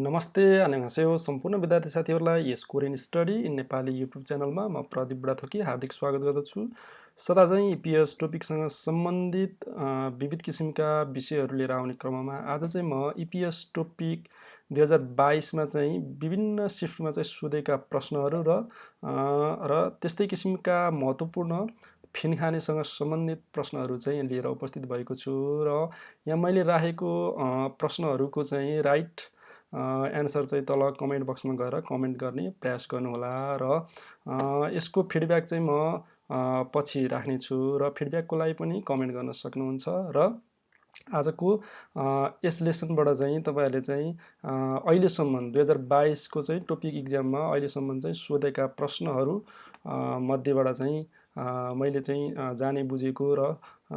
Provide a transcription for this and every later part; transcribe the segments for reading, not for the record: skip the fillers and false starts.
नमस्ते, 안녕하세요 सम्पूर्ण विद्यार्थी साथीहरूलाई यस Korean study in Nepali YouTube च्यानलमा म प्रदीप बुढाथोकी हार्दिक स्वागत गर्दछु। सदा चाहिँ इपिएस टपिकसँग सम्बन्धित विविध किसिमका विषयहरू लिएर आउने क्रममा आज चाहिँ म इपिएस टपिक 2022 मा चाहिँ विभिन्न शिफ्टमा चाहिँ सोधेका प्रश्नहरू र त्यस्तै किसिमका महत्त्वपूर्ण फिनखानेसँग सम्बन्धित प्रश्नहरू चाहिँ लिएर उपस्थित भएको छु र यहाँ मैले राखेको प्रश्नहरूको चाहिँ राइट एन्सर चाहिँ तल कमेन्ट बक्समा गएर कमेन्ट गर्ने प्रयास गर्नुहोला र यसको फिडब्याक चाहिँ म पछि राख्नेछु र फिडब्याकको लागि पनि कमेन्ट गर्न सक्नुहुन्छ र आजको यस लेसनबाट चाहिँ तपाईँहरूले चाहिँ अहिलेसम्म 2022 को चाहिँ टपिक इक्जाममा अहिलेसम्म चाहिँ सोधेका प्रश्नहरू मध्येबाट चाहिँ मैले चाहिँ जाने बुझेको र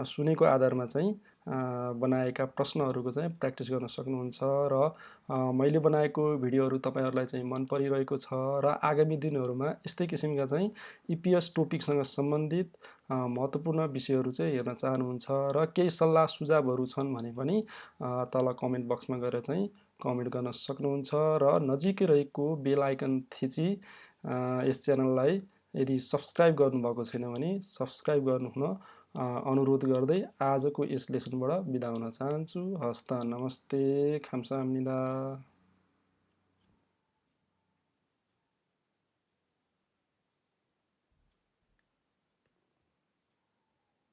सुनेको आधारमा चाहिँ बनाएका प्रश्नहरूको चाहिँ प्र्याक्टिस गर्न सक्नुहुन्छ र मैले बनाएको भिडियोहरू तपाईँहरूलाई चाहिँ मन परिरहेको छ र आगामी दिनहरूमा यस्तै किसिमका चाहिँ इपिएस टपिकसँग सम्बन्धित महत्त्वपूर्ण विषयहरू चाहिँ हेर्न चाहनुहुन्छ र केही सल्लाह सुझावहरू छन् भने पनि तल कमेन्ट बक्समा गएर चाहिँ कमेन्ट गर्न सक्नुहुन्छ र नजिकै रहेको बेल आइकन थिची यस च्यानललाई यदि सब्सक्राइब गर्नुभएको छैन भने सब्सक्राइब गर्नुहुन अनुरोध गर्दै आजको यस लेसनबाट बिदा हुन चाहन्छु। हस्त नमस्ते, 감사합니다।